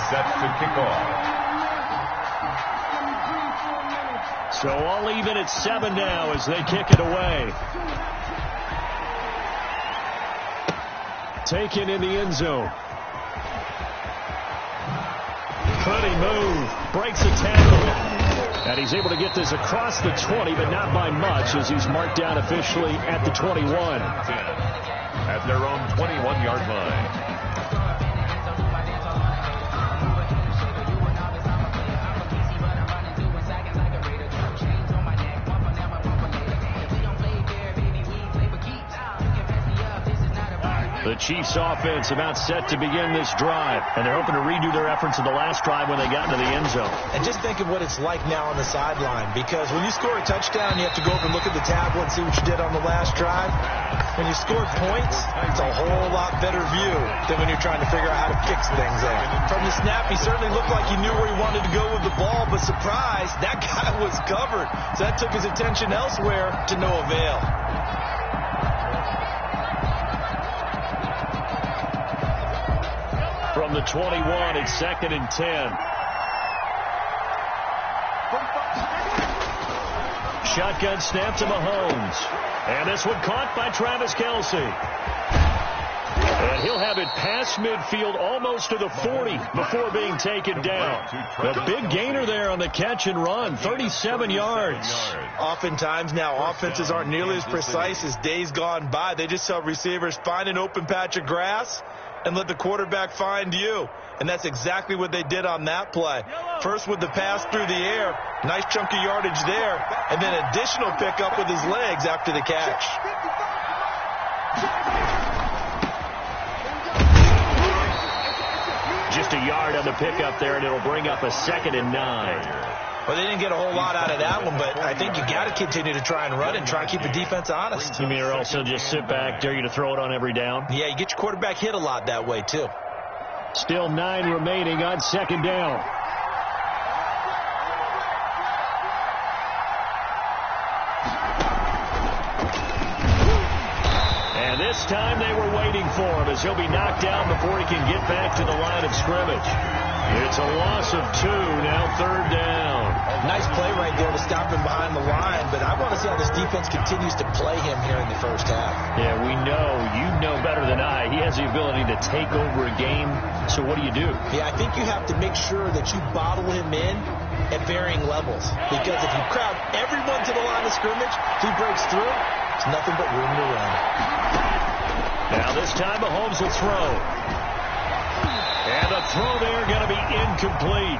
Set to kick off. So all even at 7 now as they kick it away. Taken in the end zone. Pretty move. Breaks a tackle. And he's able to get this across the 20, but not by much as he's marked down officially at the 21. At their own 21-yard line. The Chiefs offense about set to begin this drive, and they're hoping to redo their efforts in the last drive when they got into the end zone. And just think of what it's like now on the sideline, because when you score a touchdown, you have to go over and look at the tablet and see what you did on the last drive. When you score points, it's a whole lot better view than when you're trying to figure out how to fix things there. From the snap, he certainly looked like he knew where he wanted to go with the ball, but surprise, that guy was covered. So that took his attention elsewhere to no avail. From the 21, it's 2nd and 10. Shotgun snap to Mahomes. And this one caught by Travis Kelce. And he'll have it past midfield almost to the 40 before being taken down. A big gainer there on the catch and run, 37 yards. Oftentimes now offenses aren't nearly as precise as days gone by. They just help receivers find an open patch of grass and let the quarterback find you. And that's exactly what they did on that play. First with the pass through the air, nice chunk of yardage there, and then additional pickup with his legs after the catch. Just a yard on the pickup there, and it'll bring up a 2nd and 9. Well, they didn't get a whole lot out of that one, but I think you got to continue to try and run and try and keep the defense honest. You mean or also just sit back, dare you to throw it on every down? Yeah, you get your quarterback hit a lot that way, too. Still 9 remaining on 2nd down. And this time they were waiting for him as he'll be knocked down before he can get back to the line of scrimmage. It's a loss of 2, now 3rd down. Nice play right there to stop him behind the line, but I want to see how this defense continues to play him here in the first half. Yeah, we know. You know better than I. He has the ability to take over a game, so what do you do? Yeah, I think you have to make sure that you bottle him in at varying levels, because if you crowd everyone to the line of scrimmage, he breaks through, it's nothing but room to run. Now this time Mahomes will throw. And the throw there going to be incomplete.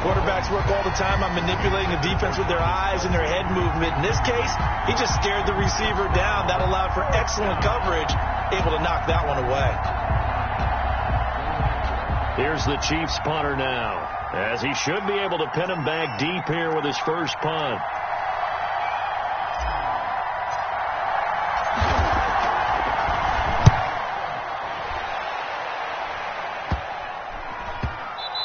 Quarterbacks work all the time on manipulating the defense with their eyes and their head movement. In this case, he just stared the receiver down. That allowed for excellent coverage, able to knock that one away. Here's the Chiefs punter now, as he should be able to pin him back deep here with his first punt.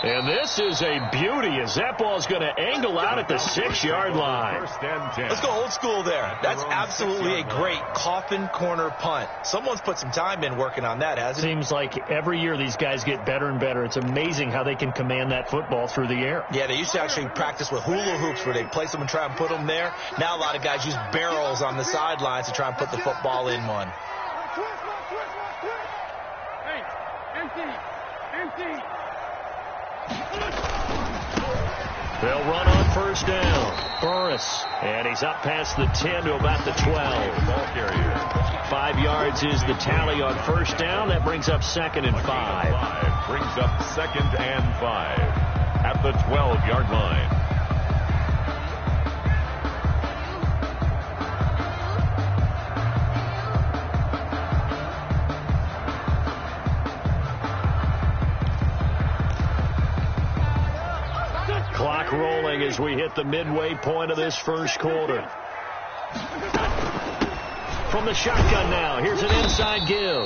And this is a beauty as that ball's going to angle out at the 6-yard line. Let's go old school there. That's absolutely a great coffin corner punt. Someone's put some time in working on that, hasn't it? Seems like every year these guys get better and better. It's amazing how they can command that football through the air. Yeah, they used to actually practice with hula hoops where they'd place them and try and put them there. Now a lot of guys use barrels on the sidelines to try and put the football in one. They'll run on first down. Burris, and he's up past the 10 to about the 12. 5 yards is the tally on first down. That brings up 2nd and 5. Brings up 2nd and 5 at the 12-yard line. Clock rolling as we hit the midway point of this first quarter. From the shotgun now, here's an inside give.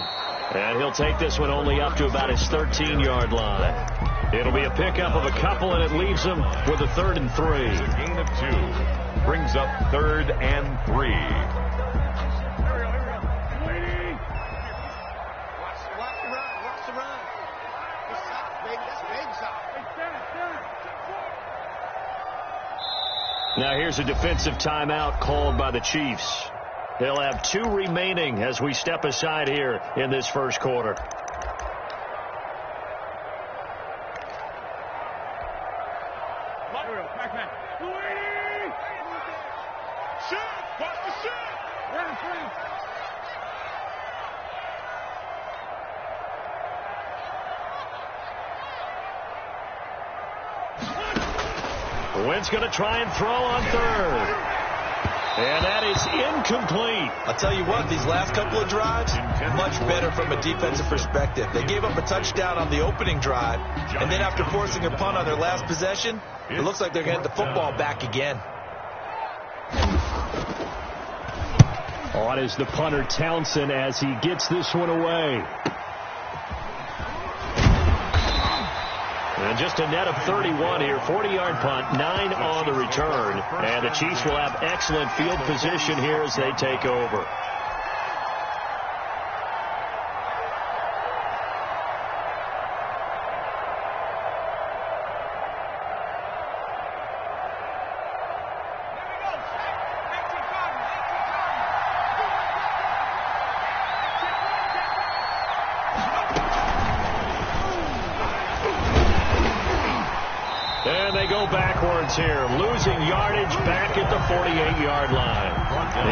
And he'll take this one only up to about his 13-yard line. It'll be a pickup of a couple, and it leaves him with a 3rd and 3. Gain of 2 brings up 3rd and 3. Now here's a defensive timeout called by the Chiefs. They'll have 2 remaining as we step aside here in this first quarter. Wynn's going to try and throw on third. And that is incomplete. I'll tell you what, these last couple of drives, much better from a defensive perspective. They gave up a touchdown on the opening drive, and then after forcing a punt on their last possession, it looks like they're going to get the football back again. On is the punter Townsend as he gets this one away. And just a net of 31 here, 40-yard punt, 9 on the return. And the Chiefs will have excellent field position here as they take over. And they go backwards here, losing yardage back at the 48-yard line.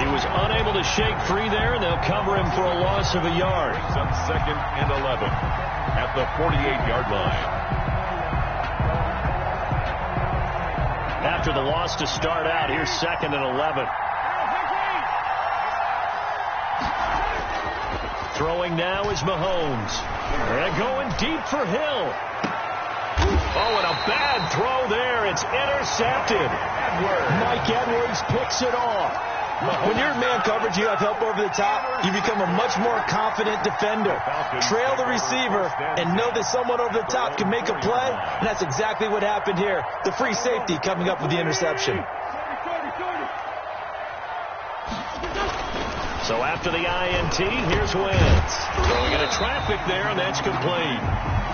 He was unable to shake free there, and they'll cover him for a loss of a yard. On 2nd and 11 at the 48-yard line. After the loss to start out, here's 2nd and 11. Throwing now is Mahomes. They're going deep for Hill. Oh, and a bad throw there. It's intercepted. Mike Edwards picks it off. When you're in man coverage, you have help over the top, you become a much more confident defender. Trail the receiver and know that someone over the top can make a play, and that's exactly what happened here. The free safety coming up with the interception. So after the INT, here's Wentz. Throwing into traffic there, and that's complete.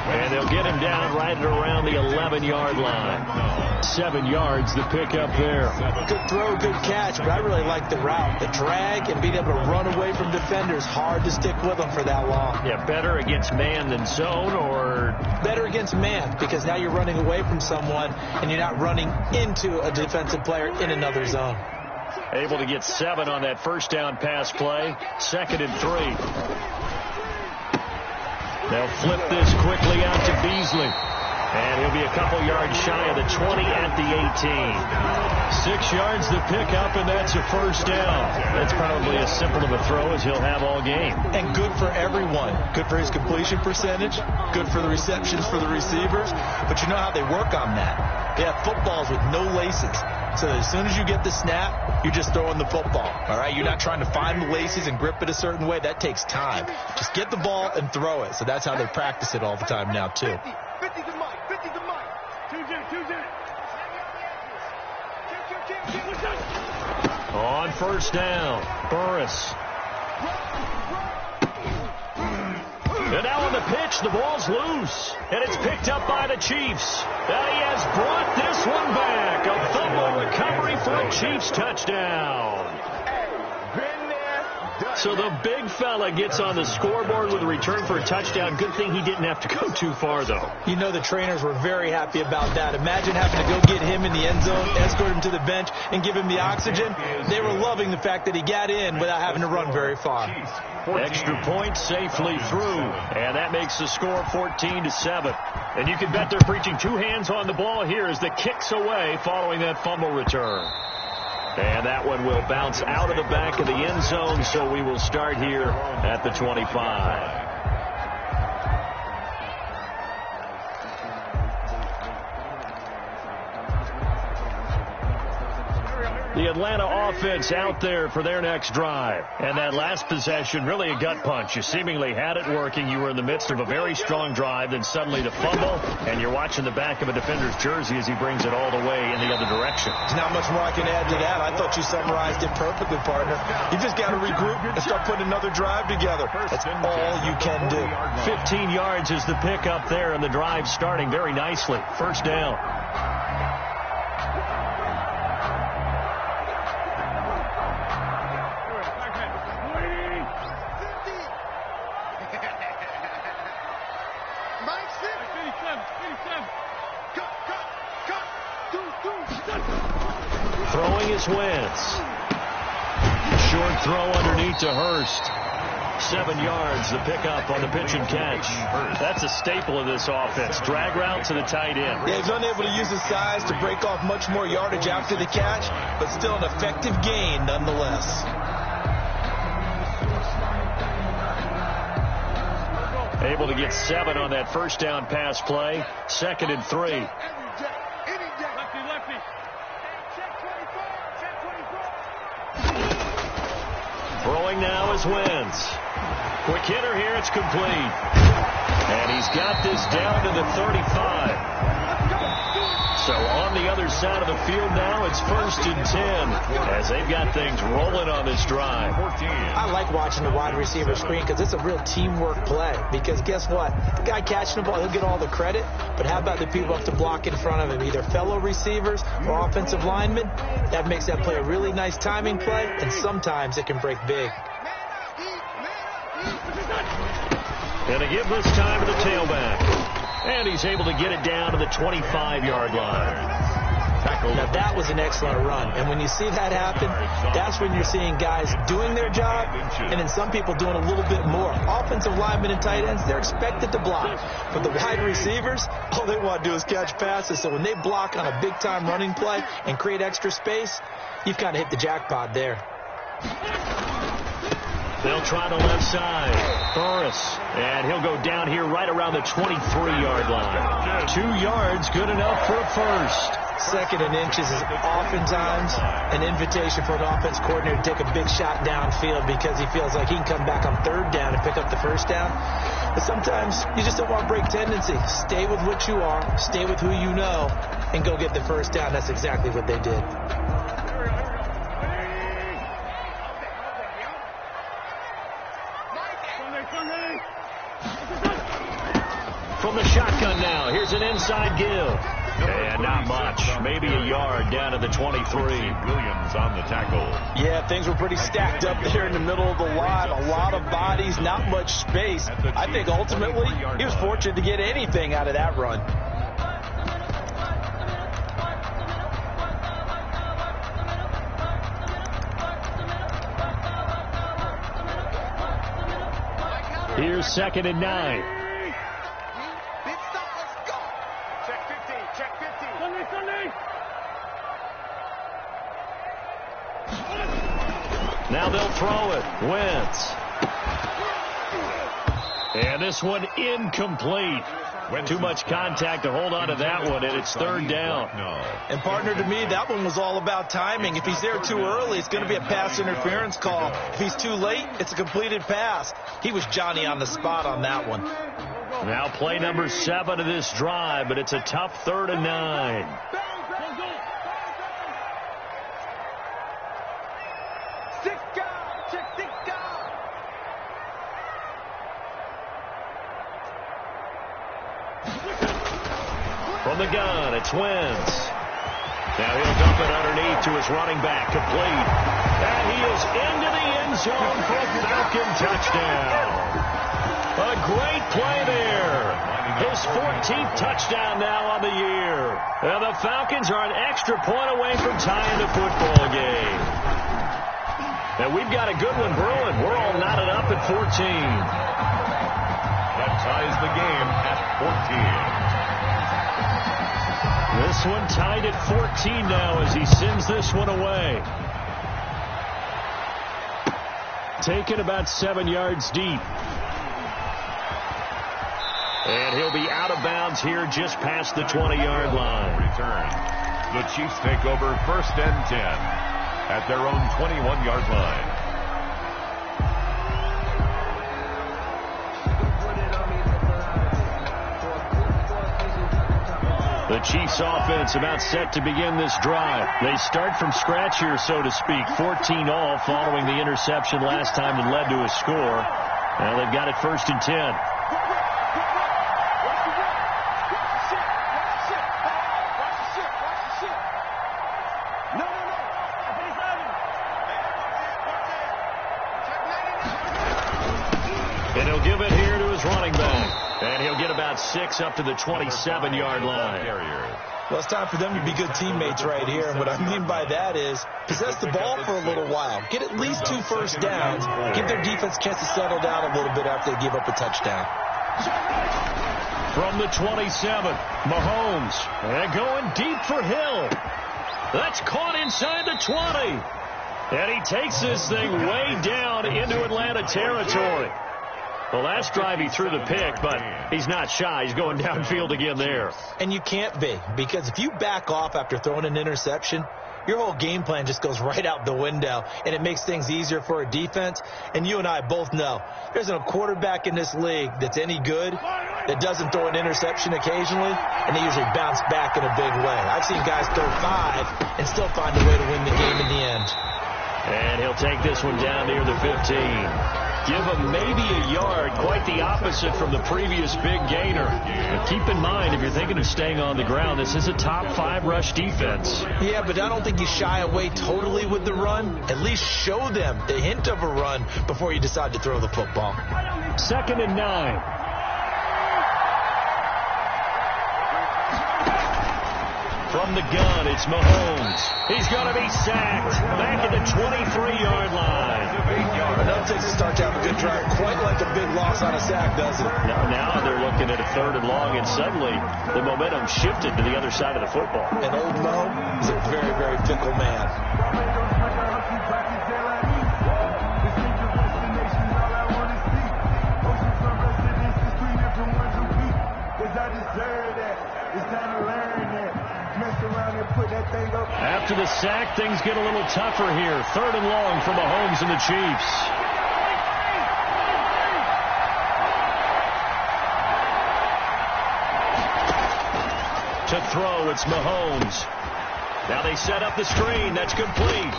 And they'll get him down right at around the 11-yard line. 7 yards to pick up there. Good throw, good catch, but I really like the route. The drag and being able to run away from defenders, hard to stick with them for that long. Yeah, better against man than zone, or? Better against man, because now you're running away from someone and you're not running into a defensive player in another zone. Able to get 7 on that first down pass play. 2nd and 3. They'll flip this quickly out to Beasley. And he'll be a couple yards shy of the 20 at the 18. 6 yards to pick up, and that's a first down. That's probably as simple of a throw as he'll have all game. And good for everyone. Good for his completion percentage. Good for the receptions for the receivers. But you know how they work on that. They have footballs with no laces. So as soon as you get the snap, you're just throwing the football. All right, you're not trying to find the laces and grip it a certain way. That takes time. Just get the ball and throw it. So that's how they practice it all the time now, too. 50 to Mike. 50 to Mike. 2-0. On first down, Burris. And now on the pitch, the ball's loose. And it's picked up by the Chiefs. And he has brought this one back. A fumble recovery for a Chiefs touchdown. So the big fella gets on the scoreboard with a return for a touchdown. Good thing he didn't have to go too far, though. You know the trainers were very happy about that. Imagine having to go get him in the end zone, escort him to the bench, and give him the oxygen. They were loving the fact that he got in without having to run very far. Extra point safely through, and that makes the score 14-7. And you can bet they're preaching 2 hands on the ball here as the kick's away following that fumble return. And that one will bounce out of the back of the end zone, so we will start here at the 25. The Atlanta offense out there for their next drive. And that last possession, really a gut punch. You seemingly had it working. You were in the midst of a very strong drive. Then suddenly the fumble, and you're watching the back of a defender's jersey as he brings it all the way in the other direction. There's not much more I can add to that. I thought you summarized it perfectly, partner. You just got to regroup and start putting another drive together. That's all you can do. 15 yards is the pickup there, and the drive starting very nicely. First down. Throwing is Wentz. Short throw underneath to Hurst. 7 yards, the pickup on the pitch and catch. That's a staple of this offense. Drag route to the tight end. Yeah, he's unable to use his size to break off much more yardage after the catch, but still an effective gain nonetheless. Able to get 7 on that first down pass play. 2nd and 3. Throwing now is Wentz. Quick hitter here, it's complete. And he's got this down to the 35. So on the other side of the field now, it's 1st and 10 as they've got things rolling on this drive. I like watching the wide receiver screen because it's a real teamwork play. Because guess what? The guy catching the ball, he'll get all the credit. But how about the people up to block in front of him, either fellow receivers or offensive linemen? That makes that play a really nice timing play, and sometimes it can break big. And to give this time to the tailback. And he's able to get it down to the 25-yard line. Now, that was an excellent run. And when you see that happen, that's when you're seeing guys doing their job and then some people doing a little bit more. Offensive linemen and tight ends, they're expected to block. But the wide receivers, all they want to do is catch passes. So when they block on a big-time running play and create extra space, you've kind of hit the jackpot there. They'll try the left side. Burris. And he'll go down here right around the 23-yard line. 2 yards, good enough for a first. 2nd and inches is oftentimes an invitation for an offense coordinator to take a big shot downfield because he feels like he can come back on 3rd down and pick up the first down. But sometimes you just don't want to break tendency. Stay with what you are, stay with who you know, and go get the first down. That's exactly what they did. From the shotgun now, here's an inside give. And not much, maybe a yard down to the 23. Williams on the tackle. Yeah, things were pretty stacked up there in the middle of the line. A lot of bodies, not much space. I think ultimately he was fortunate to get anything out of that run. Here's 2nd and 9. Now they'll throw it. Wentz. And this one incomplete. Too much contact to hold on to that one, and it's 3rd down. And partner, to me, that one was all about timing. If he's there too early, it's going to be a pass interference call. If he's too late, it's a completed pass. He was Johnny on the spot on that one. Now play number 7 of this drive, but it's a tough 3rd and 9. From the gun, it's Wentz. Now he'll dump it underneath to his running back, complete. And he is into the end zone for a Falcon touchdown. A great play there. His 14th touchdown now on the year. And the Falcons are an extra point away from tying the football game. And we've got a good one brewing. We're all knotted up at 14. That ties the game at 14. This one tied at 14 now as he sends this one away. Taken about 7 yards deep. And he'll be out of bounds here just past the 20-yard line. Return. The Chiefs take over 1st and 10. at their own 21-yard line. The Chiefs offense about set to begin this drive. They start from scratch here, so to speak. 14 all following the interception last time that led to a score. Now they've got it 1st and 10. And he'll give it here to his running back. And he'll get about 6 up to the 27-yard line. Well, it's time for them to be good teammates right here. And what I mean by that is possess the ball for a little while. Get at least 2 first downs. Give their defense a chance to settle down a little bit after they give up a touchdown. From the 27, Mahomes. And going deep for Hill. That's caught inside the 20. And he takes this thing way down into Atlanta territory. Well, last drive he threw the pick, but he's not shy. He's going downfield again there. And you can't be, because if you back off after throwing an interception, your whole game plan just goes right out the window, and it makes things easier for a defense. And you and I both know there's a quarterback in this league that's any good that doesn't throw an interception occasionally, and they usually bounce back in a big way. I've seen guys throw 5 and still find a way to win the game in the end. And he'll take this one down near the 15. Give him maybe a yard, quite the opposite from the previous big gainer. But keep in mind, if you're thinking of staying on the ground, this is a top 5 rush defense. Yeah, but I don't think you shy away totally with the run. At least show them the hint of a run before you decide to throw the football. 2nd and 9. From the gun, it's Mahomes. He's going to be sacked back at the 23-yard line. That takes a start to have a good drive. Quite like a big loss on a sack, does it? Now they're looking at a 3rd and long, and suddenly the momentum shifted to the other side of the football. And old Mo is a very, very fickle man. After the sack, things get a little tougher here. 3rd and long for Mahomes and the Chiefs. To throw, it's Mahomes. Now they set up the screen. That's complete.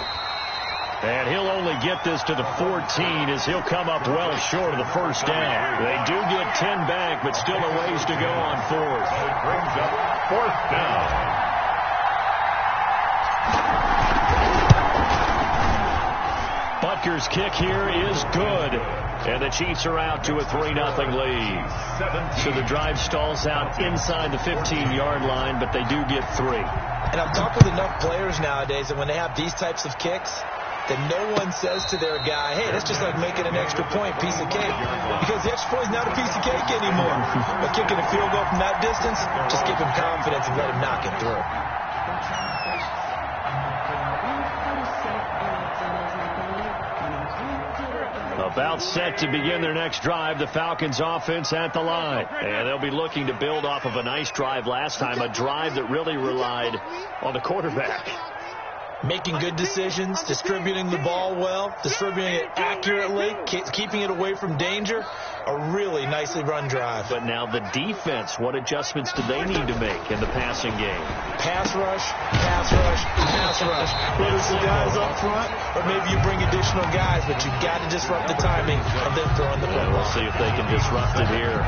And he'll only get this to the 14 as he'll come up well short of the 1st down. They do get 10 back, but still a ways to go on 4th. It brings up 4th down. Butker's kick here is good. And the Chiefs are out to a 3-0 lead. So the drive stalls out inside the 15-yard line, but they do get 3. And I've talked with enough players nowadays that when they have these types of kicks, that no one says to their guy, hey, that's just like making an extra point, piece of cake. Because the extra point is not a piece of cake anymore. But kicking a field goal from that distance, just give him confidence and let him knock it through. About set to begin their next drive, the Falcons offense at the line. And they'll be looking to build off of a nice drive last time, a drive that really relied on the quarterback. Making good decisions, distributing the ball well, distributing it accurately, keeping it away from danger. A really nicely run drive. But now the defense, what adjustments do they need to make in the passing game? Pass rush, pass rush, pass rush. Whether it's the guys up front or maybe you bring additional guys, but you've got to disrupt the timing of them throwing the football. We'll see if they can disrupt it here.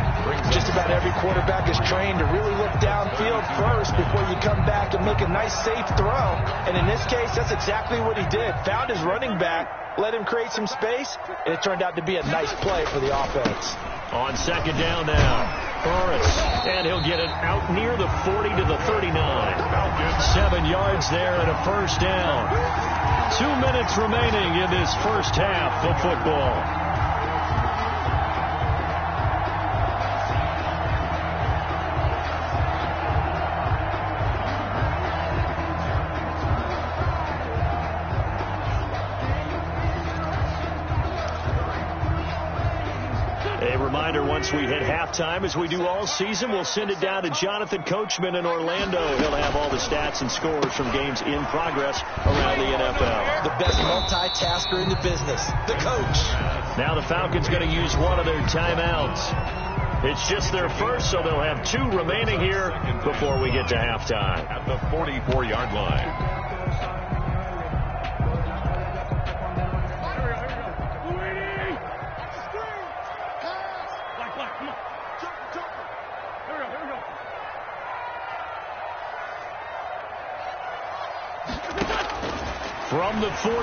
Just about every quarterback is trained to really look downfield first before you come back and make a nice, safe throw. And in this case, that's exactly what he did. Found his running back, let him create some space, and it turned out to be a nice play for the offense. On 2nd down now, Burris, and he'll get it out near the 40 to the 39. 7 yards there and a 1st down. 2 minutes remaining in this first half of football. reminder, once we hit halftime, as we do all season, we'll send it down to Jonathan Coachman in Orlando. He'll have all the stats and scores from games in progress around the NFL. The best multitasker in the business, the coach. Now the Falcons going to use one of their timeouts. It's just their first, so they'll have 2 remaining here before we get to halftime. At the 44-yard line. From the 44,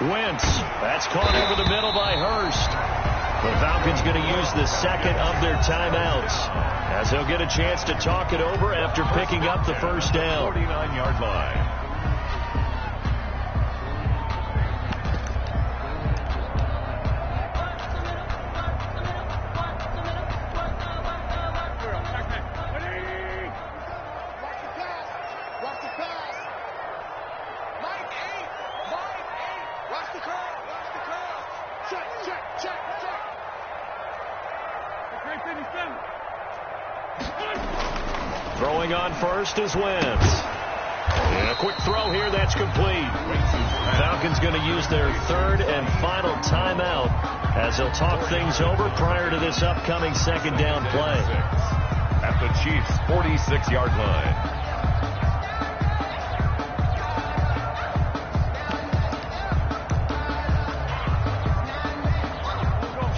Wentz. That's caught over the middle by Hurst. The Falcons going to use the second of their timeouts as they'll get a chance to talk it over after picking up the first down. 49-yard line. Throwing on first is Wentz. And a quick throw here, that's complete. Falcons going to use their third and final timeout as they'll talk things over prior to this upcoming second down play. At the Chiefs' 46-yard line.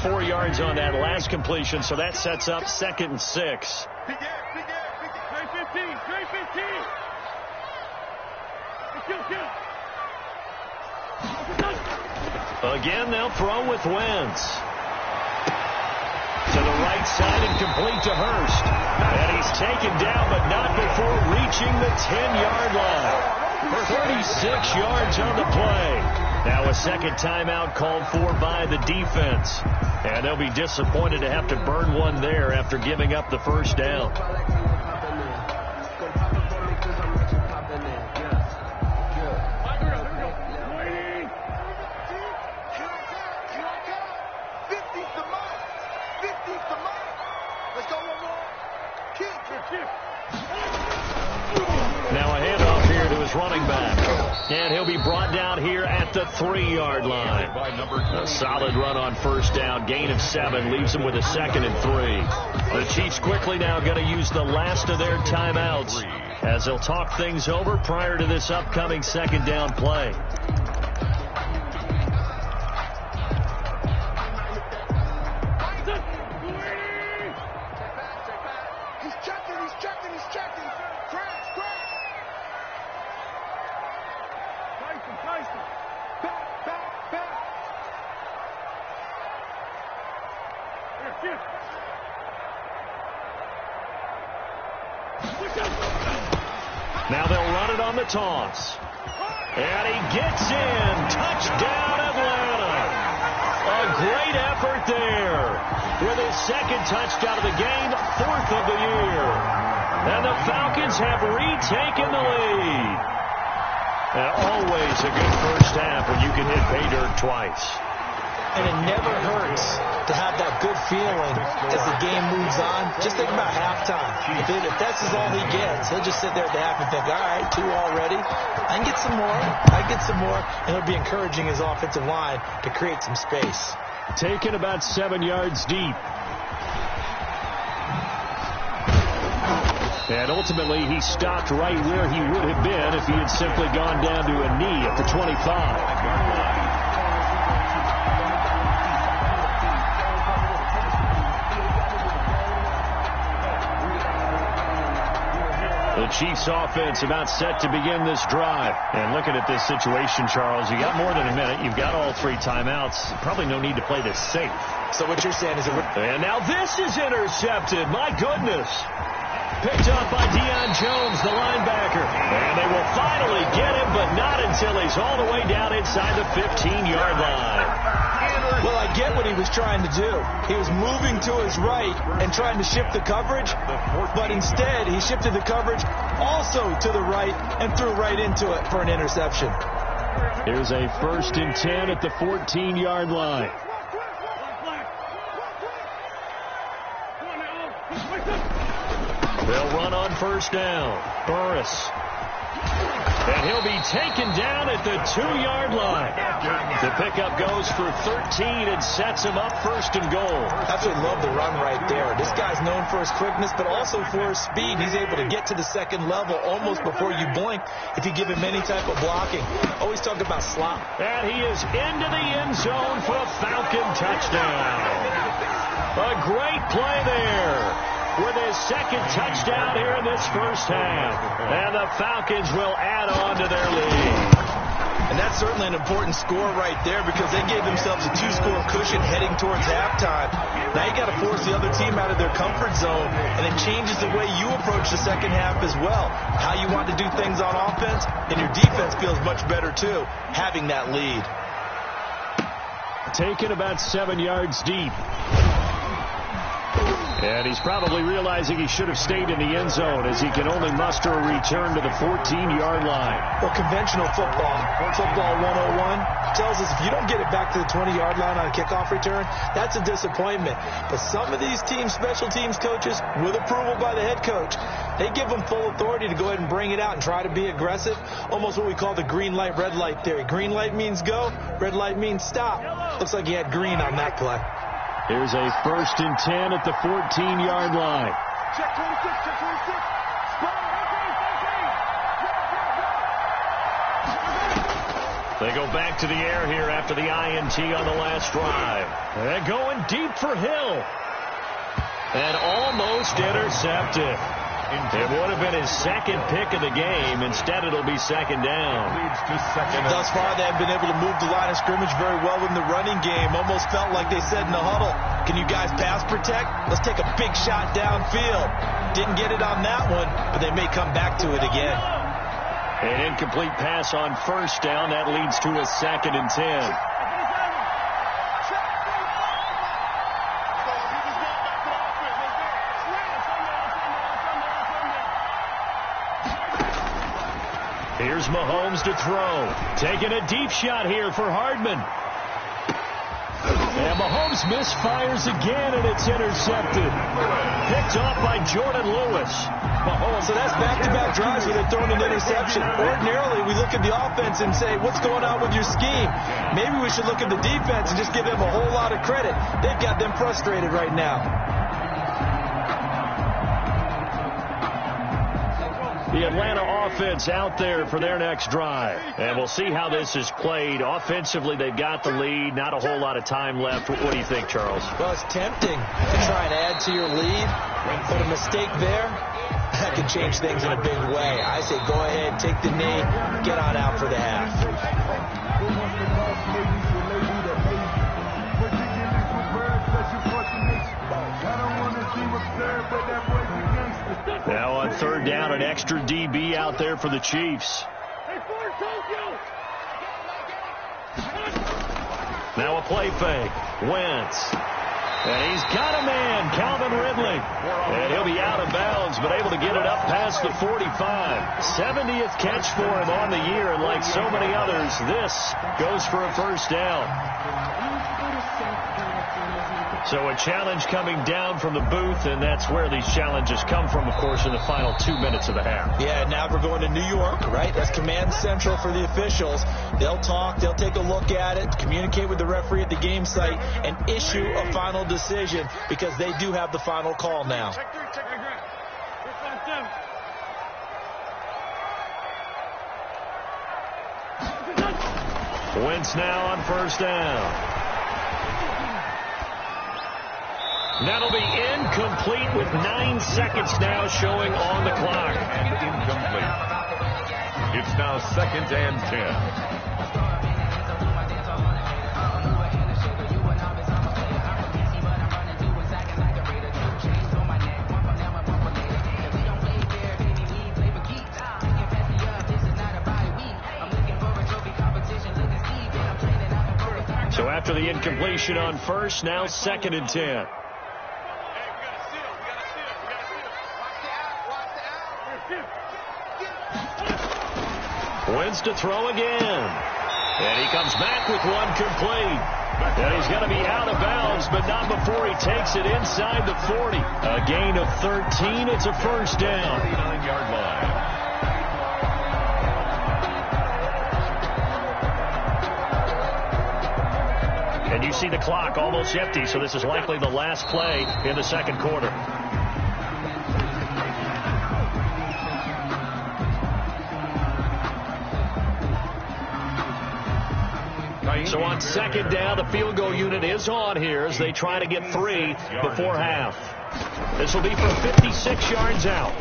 4 yards on that last completion, so that sets up 2nd and 6. Again, they'll throw with Wentz. To the right side and complete to Hurst. And he's taken down, but not before reaching the 10-yard line. 36 yards on the play. Now a second timeout called for by the defense. And they'll be disappointed to have to burn one there after giving up the first down. Now a handoff here to his running back. And he'll be brought down here at the 3-yard line. A solid run on first down. Gain of 7 leaves him with a 2nd and 3. The Chiefs quickly now going to use the last of their timeouts as they'll talk things over prior to this upcoming second down play. Now they'll run it on the toss. And he gets in. Touchdown, Atlanta. A great effort there. With his 2nd touchdown of the game, 4th of the year. And the Falcons have retaken the lead. And always a good first half when you can hit pay dirt twice. And it never hurts to have that good feeling as the game moves on. Just think about halftime. If that's all he gets, he'll just sit there at the half and think, all right, 2 already. I can get some more. I can get some more. And he'll be encouraging his offensive line to create some space. Taken about 7 yards deep. And ultimately, he stopped right where he would have been if he had simply gone down to a knee at the 25. The Chiefs offense about set to begin this drive. And looking at this situation, Charles, you got more than a minute. You've got all 3 timeouts. Probably no need to play this safe. So what you're saying is that and now this is intercepted. My goodness. Picked up by Deion Jones, the linebacker. And they will finally get him, but not until he's all the way down inside the 15-yard line. Well, I get what he was trying to do. He was moving to his right and trying to shift the coverage, but instead he shifted the coverage also to the right and threw right into it for an interception. Here's a 1st and 10 at the 14-yard line. They'll run on first down. Burris. And he'll be taken down at the 2-yard line. The pickup goes for 13 and sets him up first and goal. Absolutely love the run right there. This guy's known for his quickness, but also for his speed. He's able to get to the second level almost before you blink if you give him any type of blocking. Always talk about slot. And he is into the end zone for a Falcon touchdown. A great play there, with his second touchdown here in this first half. And the Falcons will add on to their lead. And that's certainly an important score right there because they gave themselves a 2-score cushion heading towards halftime. Now you got to force the other team out of their comfort zone, and it changes the way you approach the second half as well. How you want to do things on offense, and your defense feels much better too, having that lead. Taken about 7 yards deep. And he's probably realizing he should have stayed in the end zone as he can only muster a return to the 14-yard line. Well, conventional football 101, tells us if you don't get it back to the 20-yard line on a kickoff return, that's a disappointment. But some of these teams, special teams coaches, with approval by the head coach, they give them full authority to go ahead and bring it out and try to be aggressive, almost what we call the green light, red light theory. Green light means go, red light means stop. Looks like he had green on that play. Here's a 1st and 10 at the 14-yard line. Check 26, check 26. They go back to the air here after the INT on the last drive. They're going deep for Hill. And almost intercepted. It would have been his second pick of the game. Instead, it'll be second down. Thus far, they have been able to move the line of scrimmage very well in the running game. Almost felt like they said in the huddle, can you guys pass protect? Let's take a big shot downfield. Didn't get it on that one, but they may come back to it again. An incomplete pass on first down. That leads to a 2nd and 10. Here's Mahomes to throw. Taking a deep shot here for Hardman. And Mahomes misfires again, and it's intercepted. Picked off by Jordan Lewis. Mahomes, so that's back-to-back drives where they're throwing an interception. Ordinarily, we look at the offense and say, what's going on with your scheme? Maybe we should look at the defense and just give them a whole lot of credit. They've got them frustrated right now. The Atlanta offense out there for their next drive. And we'll see how this is played. Offensively, they've got the lead. Not a whole lot of time left. What do you think, Charles? Well, it's tempting to try and add to your lead. But a mistake there, that can change things in a big way. I say go ahead, take the knee, get on out for the half. Now on 3rd down, an extra DB out there for the Chiefs. Now a play fake. Wentz. And he's got a man, Calvin Ridley. And he'll be out of bounds, but able to get it up past the 45. 70th catch for him on the year, and like so many others, this goes for a first down. So a challenge coming down from the booth, and that's where these challenges come from, of course, in the final 2 minutes of the half. Yeah, now we're going to New York, right? That's command central for the officials. They'll talk, they'll take a look at it, communicate with the referee at the game site, and issue a final decision because they do have the final call now. Wentz now on first down. That'll be incomplete with 9 seconds now showing on the clock. Incomplete. It's now 2nd and 10. So after the incompletion on first, now 2nd and 10. Wentz to throw again. And he comes back with one complete. And he's going to be out of bounds, but not before he takes it inside the 40. A gain of 13. It's a first down. 39-yard line. And you see the clock almost empty, so this is likely the last play in the second quarter. So on second down, the field goal unit is on here as they try to get 3 before half. This will be for 56 yards out.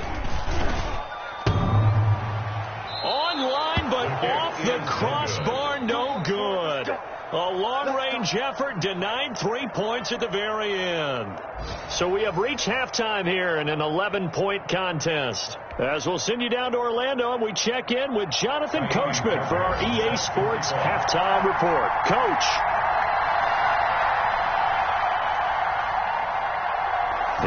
Online, but off the crossbar, no good. A long-range effort denied 3 points at the very end. So we have reached halftime here in an 11-point contest. As we'll send you down to Orlando, and we check in with Jonathan Coachman for our EA Sports Halftime Report. Coach.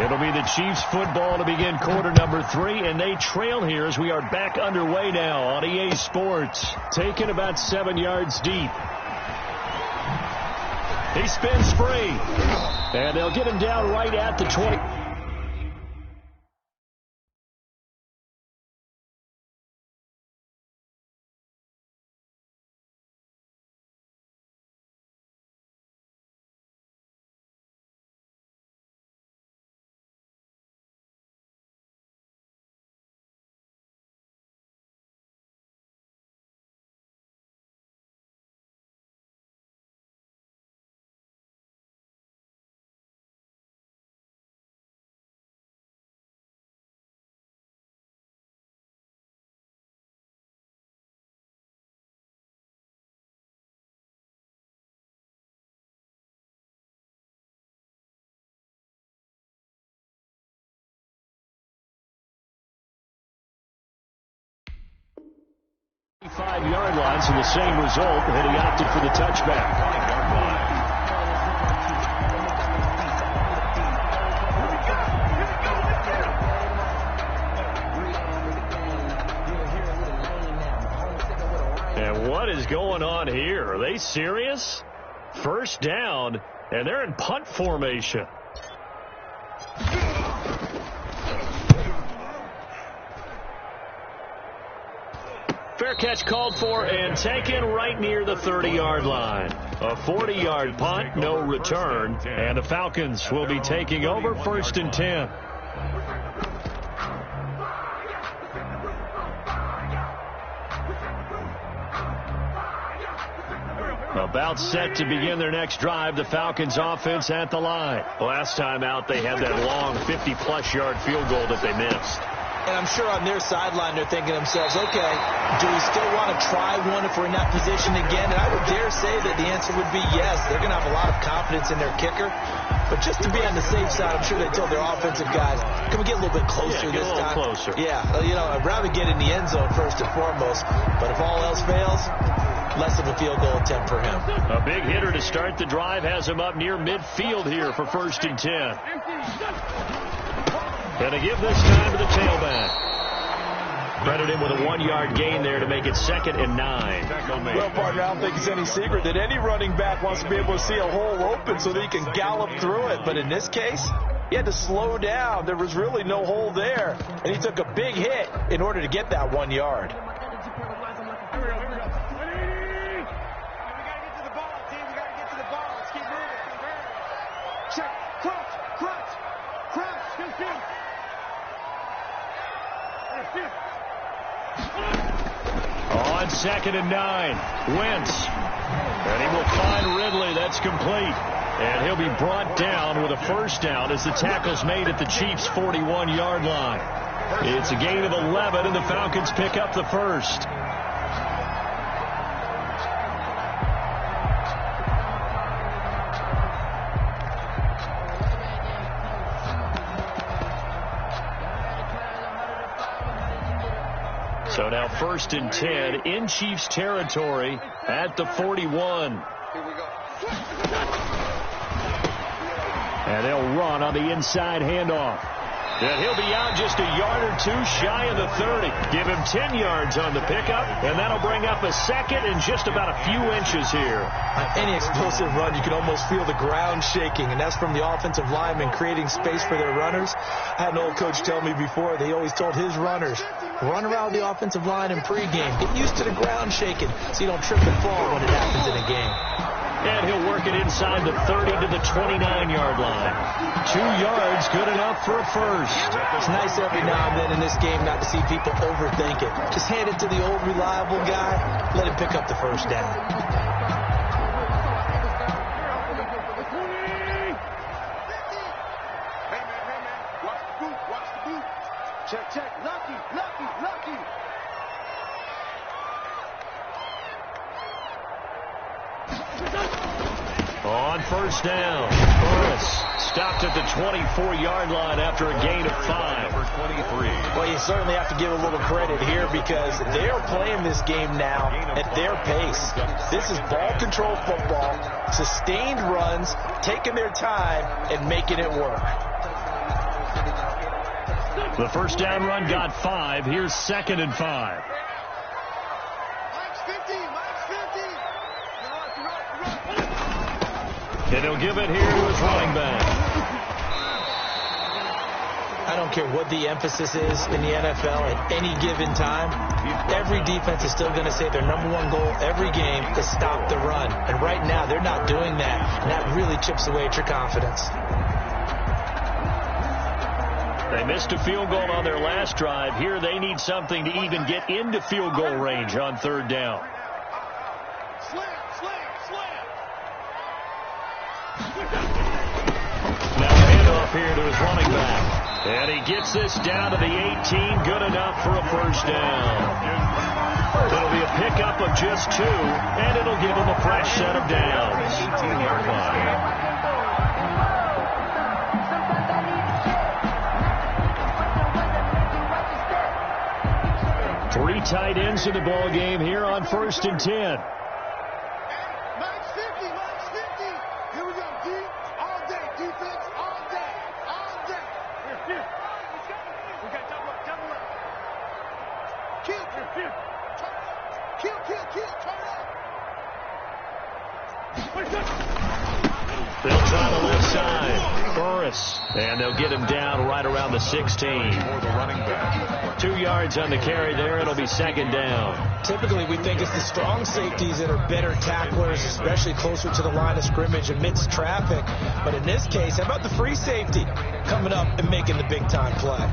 It'll be the Chiefs football to begin quarter number 3, and they trail here as we are back underway now on EA Sports. Taken about 7 yards deep. He spins free, and they'll get him down right at the 20. Five-yard line, so the same result, and he opted for the touchback. 20-yard line. And what is going on here? Are they serious? First down, and they're in punt formation. Fair catch called for and taken right near the 30-yard line. A 40-yard punt, no return, and the Falcons will be taking over 1st and 10. About set to begin their next drive, the Falcons offense at the line. Last time out, they had that long 50-plus yard field goal that they missed. And I'm sure on their sideline they're thinking to themselves, okay, do we still want to try one if we're in that position again? And I would dare say that the answer would be yes. They're going to have a lot of confidence in their kicker. But just to be on the safe side, I'm sure they told their offensive guys, can we get a little bit closer this time? Closer. Yeah, you know, I'd rather get in the end zone first and foremost. But if all else fails, less of a field goal attempt for him. A big hitter to start the drive has him up near midfield here for 1st and 10. And to give this time to the tailback. Credit him with a 1-yard gain there to make it 2nd and 9. Well, partner, I don't think it's any secret that any running back wants to be able to see a hole open so that he can gallop through it. But in this case, he had to slow down. There was really no hole there. And he took a big hit in order to get that 1 yard. On 2nd and 9, Wentz. And he will find Ridley. That's complete. And he'll be brought down with a first down as the tackle's made at the Chiefs' 41-yard line. It's a gain of 11, and the Falcons pick up the first. So now 1st and 10 in Chiefs territory at the 41. And they'll run on the inside handoff. And he'll be out just a yard or two shy of the 30. Give him 10 yards on the pickup, and that'll bring up a second and just about a few inches here. On any explosive run, you can almost feel the ground shaking, and that's from the offensive linemen creating space for their runners. I had an old coach tell me before, they always told his runners, run around the offensive line in pregame. Get used to the ground shaking so you don't trip and fall when it happens in a game. And he'll work it inside the 30 to the 29-yard line. 2 yards, good enough for a first. It's nice every now and then in this game not to see people overthink it. Just hand it to the old reliable guy. Let him pick up the first down. Check. Lucky. On first down, Burris stopped at the 24-yard line after a gain of 5. Number 23. Well, you certainly have to give a little credit here because they're playing this game now at their pace. This is ball control football, sustained runs, taking their time, and making it work. The first down run got 5. Here's 2nd and 5. And he'll give it here to his running back. I don't care what the emphasis is in the NFL at any given time. Every defense is still going to say their number one goal every game is stop the run. And right now, they're not doing that. And that really chips away at your confidence. They missed a field goal on their last drive. Here they need something to even get into field goal range on 3rd down. Now handoff here to his running back. And he gets this down to the 18. Good enough for a first down. It'll be a pickup of just 2, and it'll give him a fresh set of downs. 18-yard line. 3 tight ends in the ball game here on 1st and 10. They'll try the left side. Burris. And they'll get him down right around the 16. For the running back. 2 yards on the carry there. It'll be 2nd down. Typically, we think it's the strong safeties that are better tacklers, especially closer to the line of scrimmage amidst traffic. But in this case, how about the free safety coming up and making the big-time play?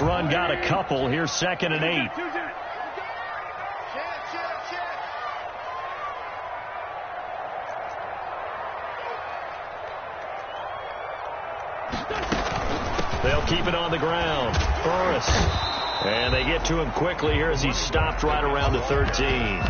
Run got a couple. Here's 2nd and 8. They'll keep it on the ground. Burris. And they get to him quickly here as he stopped right around the 13.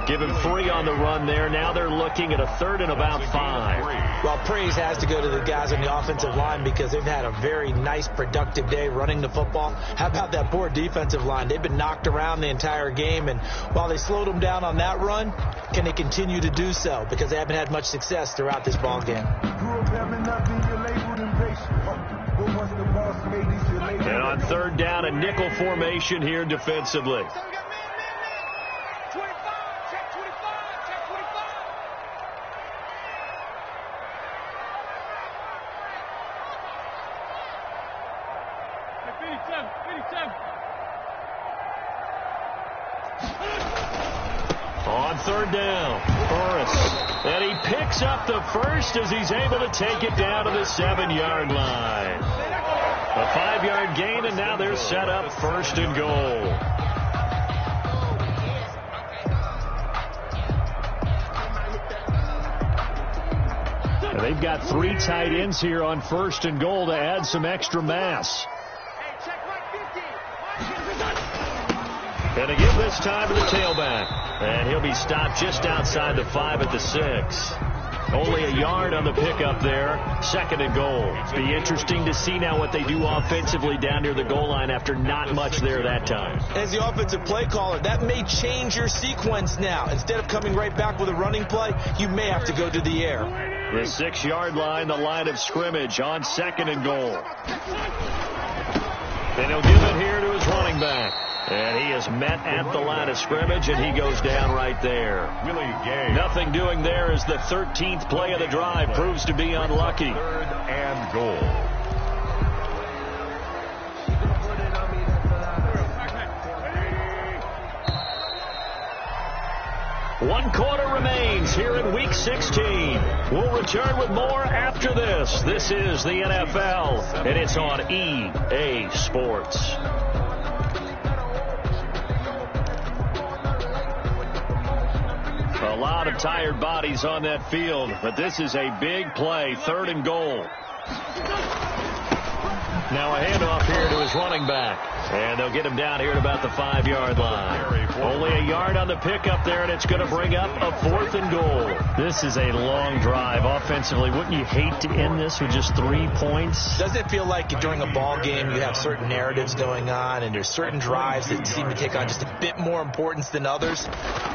Give him 3 on the run there. Now they're looking at a 3rd and about 5. Well, praise has to go to the guys on the offensive line because they've had a very nice, productive day running the football. How about that poor defensive line? They've been knocked around the entire game, and while they slowed them down on that run, can they continue to do so? Because they haven't had much success throughout this ball game. And on 3rd down, a nickel formation here defensively. On 3rd down, Burris. And he picks up the first as he's able to take it down to the 7-yard line. A 5-yard gain, and now they're set up 1st and goal. And they've got 3 tight ends here on 1st and goal to add some extra mass. And to give this time to the tailback. And he'll be stopped just outside the 5 at the 6. Only a yard on the pickup there. 2nd and goal. Be interesting to see now what they do offensively down near the goal line after not much there that time. As the offensive play caller, that may change your sequence now. Instead of coming right back with a running play, you may have to go to the air. The 6-yard line, the line of scrimmage on 2nd and goal. Then he'll give it here to his running back. And he is met at the line of scrimmage, and he goes down right there. Nothing doing there as the 13th play of the drive proves to be unlucky. 3rd and goal. One quarter remains here in Week 16. We'll return with more after this. This is the NFL, and it's on EA Sports. A lot of tired bodies on that field, but this is a big play. 3rd and goal. Now a handoff here to his running back. And they'll get him down here at about the 5-yard line. Only a yard on the pickup there, and it's going to bring up a 4th and goal. This is a long drive offensively. Wouldn't you hate to end this with just 3 points? Doesn't it feel like during a ball game you have certain narratives going on, and there's certain drives that seem to take on just a bit more importance than others?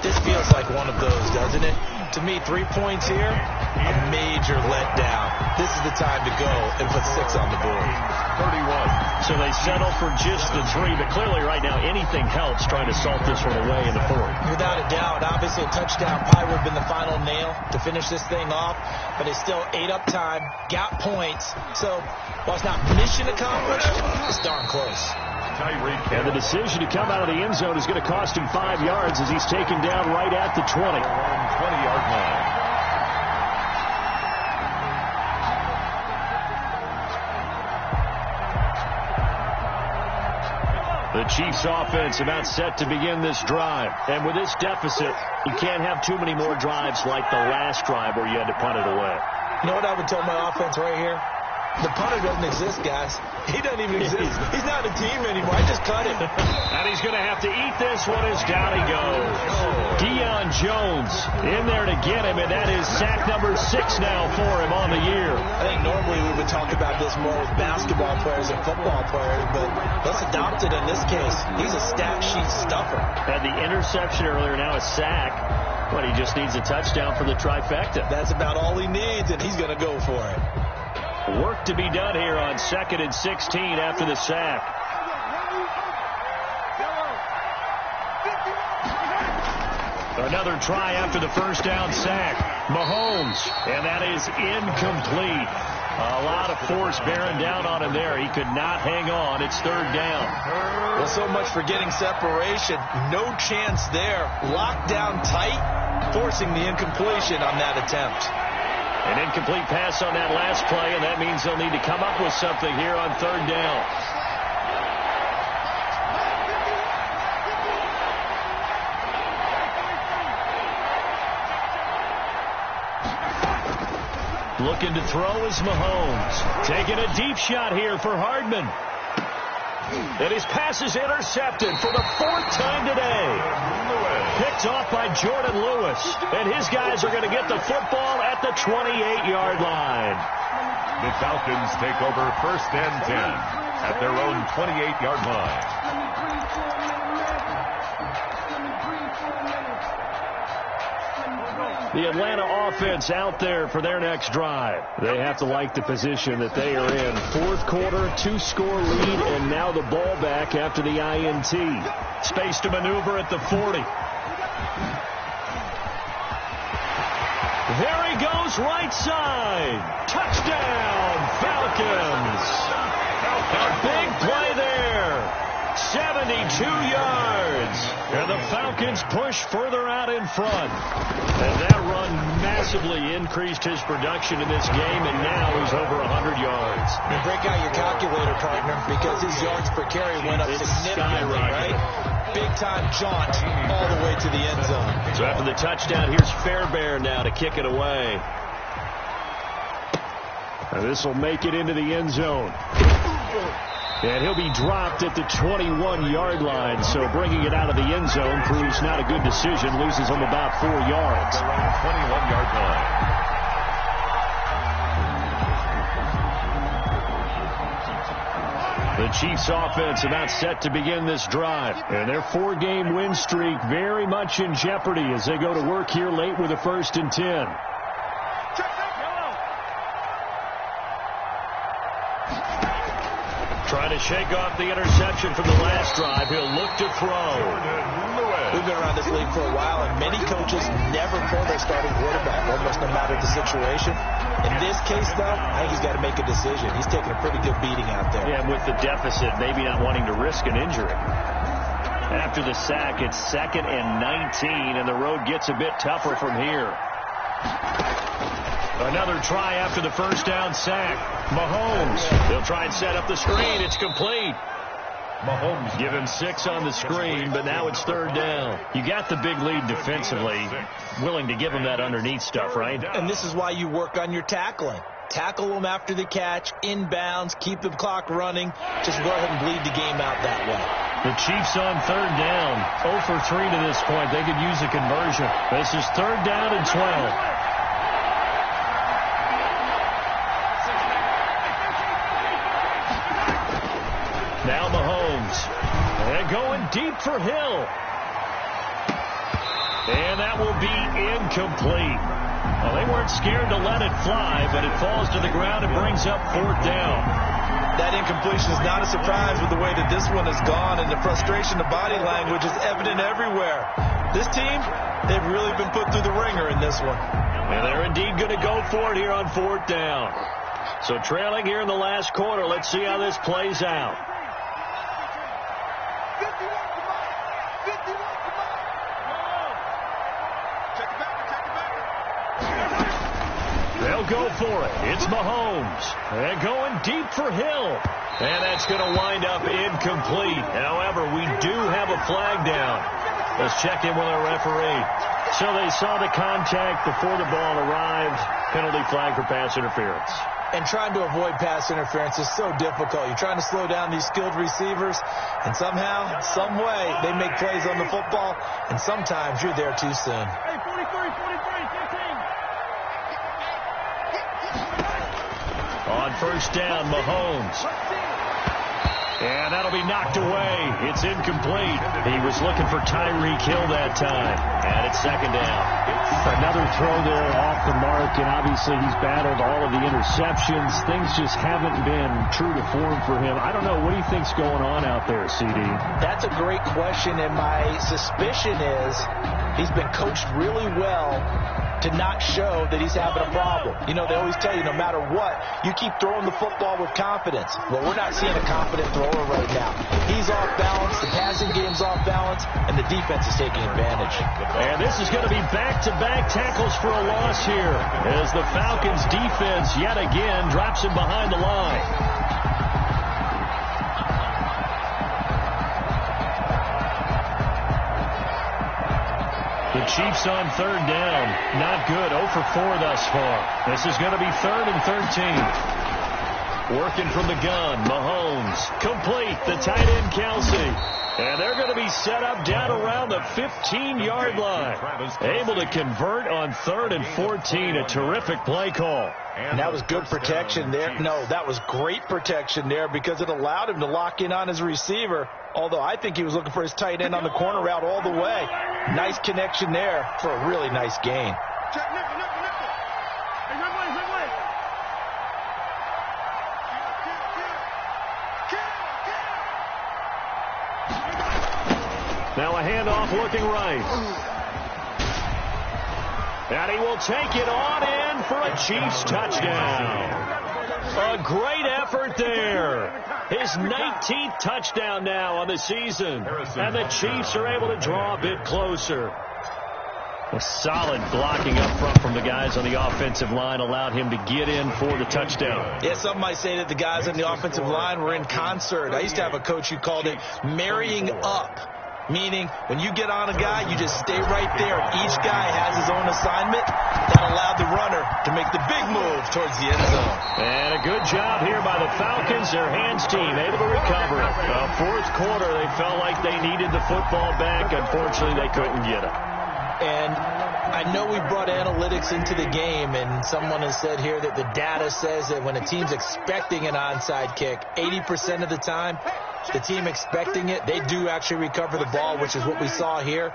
This feels like one of those, doesn't it? To me, 3 points here, a major letdown. This is the time to go and put 6 on the board. 31. So they settle for just the 3, but clearly right now anything helps trying to salt this one away in the 4th. Without a doubt, obviously a touchdown probably would have been the final nail to finish this thing off, but it's still ate up time, got points. So while it's not mission accomplished, it's darn close. And the decision to come out of the end zone is going to cost him 5 yards as he's taken down right at the 20. 20-yard line. The Chiefs offense about set to begin this drive. And with this deficit, you can't have too many more drives like the last drive where you had to punt it away. You know what I would tell my offense right here? The punter doesn't exist, guys. He doesn't even exist. He's not a team anymore. I just cut him. And he's going to have to eat this one as down he goes. Deion Jones in there to get him, and that is sack number 6 now for him on the year. I think normally we would talk about this more with basketball players and football players, but let's adopt it in this case. He's a stat sheet stuffer. Had the interception earlier, now a sack. But he just needs a touchdown for the trifecta. That's about all he needs, and he's going to go for it. Work to be done here on 2nd and 16 after the sack. Another try after the first down sack. Mahomes, and that is incomplete. A lot of force bearing down on him there. He could not hang on. It's 3rd down. Well, so much for getting separation. No chance there. Locked down tight, forcing the incompletion on that attempt. An incomplete pass on that last play, and that means they'll need to come up with something here on 3rd down. Looking to throw is Mahomes. Taking a deep shot here for Hardman. And his pass is intercepted for the 4th time today. Picked off by Jordan Lewis. And his guys are going to get the football at the 28-yard line. The Falcons take over 1st and 10 at their own 28-yard line. The Atlanta offense out there for their next drive. They have to like the position that they are in. 4th quarter, 2-score lead, and now the ball back after the INT. Space to maneuver at the 40. There he goes, right side. Touchdown, Falcons. A big play there. 72 yards. And the Falcons push further out in front. And that run massively increased his production in this game, and now he's over 100 yards. You break out your calculator, partner, because his yards per carry went up significantly, right? Big-time jaunt all the way to the end zone. So after the touchdown, here's Fairbairn now to kick it away. And this will make it into the end zone. And he'll be dropped at the 21-yard line, so bringing it out of the end zone proves not a good decision. Loses him about 4 yards. 21-yard line. Chiefs offense about set to begin this drive. And their 4-game win streak very much in jeopardy as they go to work here late with a 1st and 10. Trying to shake off the interception from the last drive. He'll look to throw. We've been around this league for a while, and many coaches never pull their starting quarterback, almost no matter the situation. In this case, though, I think he's got to make a decision. He's taking a pretty good beating out there. Yeah, and with the deficit, maybe not wanting to risk an injury. After the sack, it's 2nd and 19, and the road gets a bit tougher from here. Another try after the 1st down sack. Mahomes, they'll try and set up the screen. It's complete. Mahomes give him 6 on the screen, but now it's 3rd down. You got the big lead defensively, willing to give him that underneath stuff, right? And this is why you work on your tackling. Tackle them after the catch, inbounds, keep the clock running. Just go ahead and bleed the game out that way. The Chiefs on 3rd down. 0 for 3 to this point. They could use a conversion. This is 3rd down and 12. Now Mahomes. And going deep for Hill. And that will be incomplete. Well, they weren't scared to let it fly, but it falls to the ground and brings up 4th down. That incompletion is not a surprise with the way that this one has gone, and the frustration, the body language is evident everywhere. This team, they've really been put through the ringer in this one. And they're indeed going to go for it here on 4th down. So trailing here in the last quarter, let's see how this plays out. They'll go for it. It's Mahomes. And going deep for Hill. And that's going to wind up incomplete. However, we do have a flag down. Let's check in with our referee. So they saw the contact before the ball arrived. Penalty flag for pass interference. And trying to avoid pass interference is so difficult. You're trying to slow down these skilled receivers, and somehow, some way, they make plays on the football, and sometimes you're there too soon. Hey, 43, 15. On 1st down, Mahomes. And that'll be knocked away. It's incomplete. He was looking for Tyreek Hill that time. And it's 2nd down. Another throw there off the mark, and obviously he's battled all of the interceptions. Things just haven't been true to form for him. I don't know. What do you think's going on out there, CD? That's a great question, and my suspicion is he's been coached really well to not show that he's having a problem. You know, they always tell you no matter what, you keep throwing the football with confidence. Well, we're not seeing a confident thrower right now. He's off balance, the passing game's off balance, and the defense is taking advantage. And this is going to be back-to-back tackles for a loss here as the Falcons defense yet again drops him behind the line. The Chiefs on 3rd down. Not good. 0 for 4 thus far. This is going to be 3rd and 13. Working from the gun. Mahomes. Complete. The tight end, Kelsey. And they're going to be set up down around the 15-yard line. Able to convert on 3rd and 14. A terrific play call. And that was good protection there. No, that was great protection there because it allowed him to lock in on his receiver. Although I think he was looking for his tight end on the corner route all the way. Nice connection there for a really nice gain. Now a handoff looking right. And he will take it on in for a Chiefs touchdown. A great effort there. His 19th touchdown now on the season. And the Chiefs are able to draw a bit closer. A solid blocking up front from the guys on the offensive line allowed him to get in for the touchdown. Yeah, some might say that the guys on the offensive line were in concert. I used to have a coach who called it marrying up. Meaning, when you get on a guy, you just stay right there. Each guy has his own assignment. That allowed the runner to make the big move towards the end zone. And a good job here by the Falcons. Their hands team able to recover it. Fourth quarter, they felt like they needed the football back. Unfortunately, they couldn't get it. And I know we brought analytics into the game, and someone has said here that the data says that when a team's expecting an onside kick, 80% of the time, the team expecting it, they do actually recover the ball, which is what we saw here.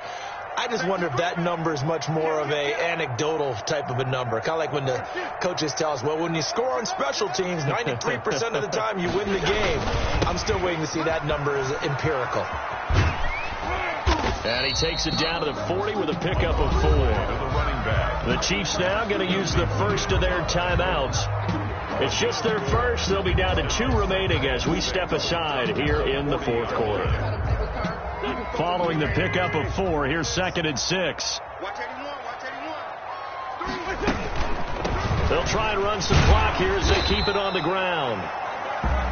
I just wonder if that number is much more of a anecdotal type of a number. Kind of like when the coaches tell us, well, when you score on special teams, 93% of the time you win the game. I'm still waiting to see that number is empirical. And he takes it down to the 40 with a pickup of 4. The Chiefs now going to use the first of their timeouts. It's just their first. They'll be down to 2 remaining as we step aside here in the fourth quarter. Following the pickup of 4, here's 2nd and 6. They'll try and run some clock here as they keep it on the ground.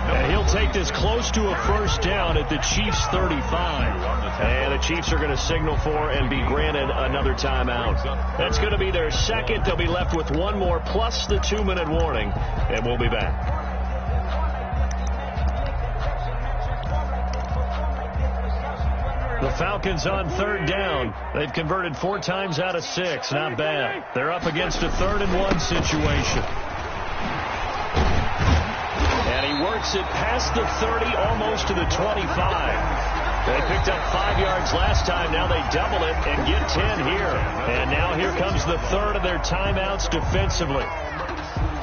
And he'll take this close to a first down at the Chiefs' 35. And the Chiefs are going to signal for and be granted another timeout. That's going to be their second. They'll be left with 1 more plus the 2-minute warning. And we'll be back. The Falcons on 3rd down. They've converted 4 times out of 6. Not bad. They're up against a 3rd and 1 situation. And he works it past the 30, almost to the 25. They picked up 5 yards last time. Now they double it and get 10 here. And now here comes the 3rd of their timeouts defensively.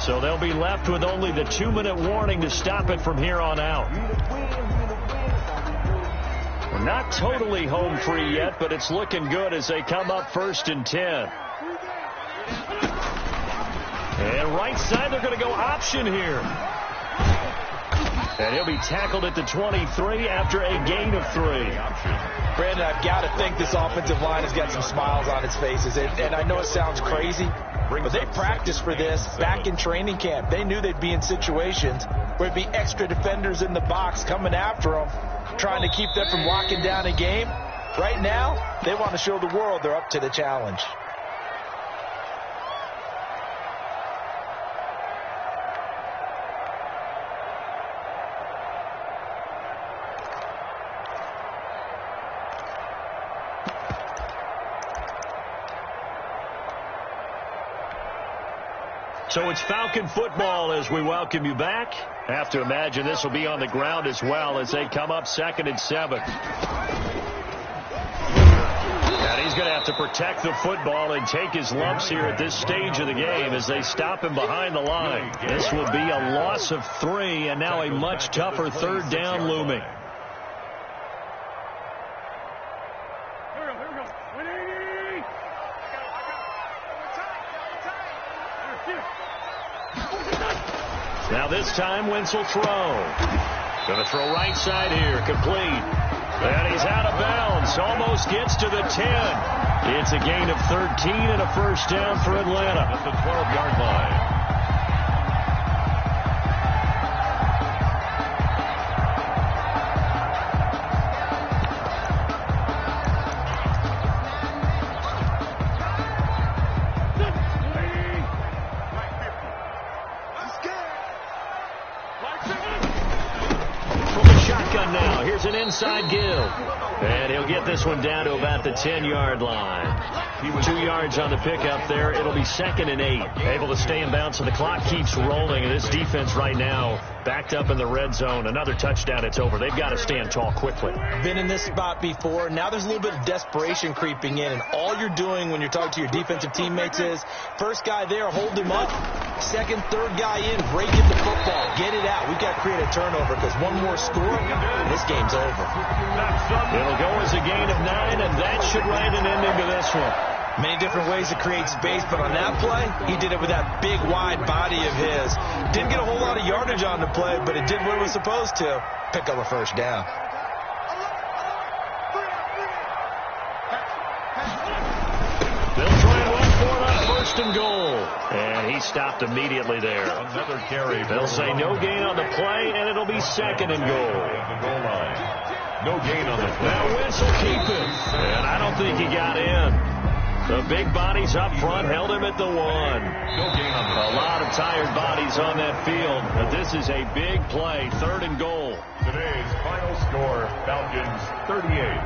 So they'll be left with only the 2-minute warning to stop it from here on out. We're not totally home free yet, but it's looking good as they come up 1st and 10. And right side, they're going to go option here. And he'll be tackled at the 23 after a gain of 3. Brandon, I've got to think this offensive line has got some smiles on its faces. And I know it sounds crazy, but they practiced for this back in training camp. They knew they'd be in situations where it'd be extra defenders in the box coming after them, trying to keep them from locking down a game. Right now, they want to show the world they're up to the challenge. So it's Falcon football as we welcome you back. Have to imagine this will be on the ground as well as they come up 2nd and 7. And he's going to have to protect the football and take his lumps here at this stage of the game as they stop him behind the line. This will be a loss of 3 and now a much tougher 3rd down looming. Now this time, Wentz will throw. Going to throw right side here, complete. And he's out of bounds, almost gets to the 10. It's a gain of 13 and a first down for Atlanta. At the 12-yard line. An inside give. And he'll get this one down to about the 10-yard line. 2 yards on the pickup there. It'll be 2nd and 8. Able to stay in bounds, so the clock keeps rolling. And this defense right now backed up in the red zone. Another touchdown, it's over. They've got to stand tall quickly. Been in this spot before. Now there's a little bit of desperation creeping in. And all you're doing when you're talking to your defensive teammates is, first guy there, hold him up. Second, third guy in, break it the football. Get it out. We've got to create a turnover because one more score, and this game's over. It'll go as a gain of 9, and that should write an ending to this one. Many different ways to create space, but on that play, he did it with that big, wide body of his. Didn't get a whole lot of yardage on the play, but it did what it was supposed to. Pick up a first down. They'll try and run for it on 1st and goal. And he stopped immediately there. Another carry. They'll say no gain on the play, and it'll be 2nd and goal. The goal line. No gain on the play. Now Wentz will keep it. And I don't think he got in. The big bodies up front held him at the 1. No gain on the play. A lot of tired bodies on that field. But this is a big play. 3rd and goal. Today's final score, Falcons 38,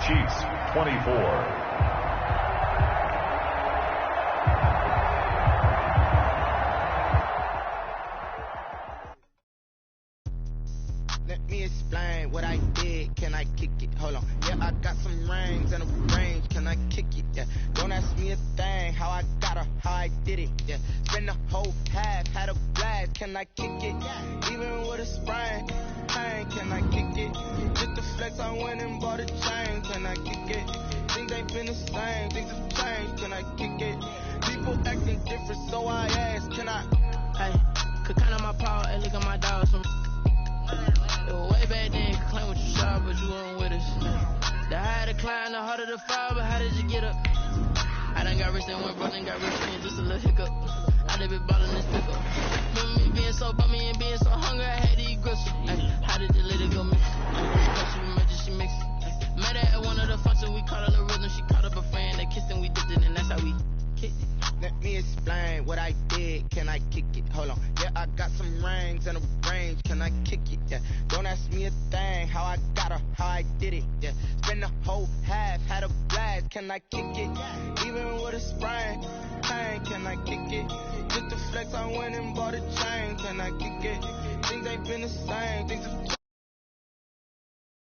Chiefs 24. I got some rings and a range. Can I kick it? Yeah. Don't ask me a thing. How I got her, how I did it. Yeah. Spend the whole half, had a blast. Can I kick it? Even with a sprain. Can I kick it? Just the flex, I went and bought a chain. Can I kick it? Things ain't been the same. Things have changed. Can I kick it? People acting different, so I ask. Can I? Hey, could count on my power and look at my dogs. Way back then, could claim what you saw, but you weren't with us. The higher the climb, the harder the fall, but how did you get up? I done got rich and went broke and got rich and just a little hiccup. I done been ballin' this pickup. Remember me being so bummy and being so hungry, I had to eat gristle. How did the lady go mix? She mixed. Met her at one of the functions, we caught her the rhythm. She caught up a friend, they kissed and we dipped it, and that's how we kicked it. Let me explain what I did. Can I kick it? Hold on. Yeah, I got some rings and a range. Can I kick it? Yeah. Don't ask me a thing. How I got her, how I did it. Yeah. Spend the whole half, had a blast. Can I kick it? Even with a sprain. Can I kick it? Just the flex, I went and bought a chain. Can I kick it? Things ain't been the same. Things have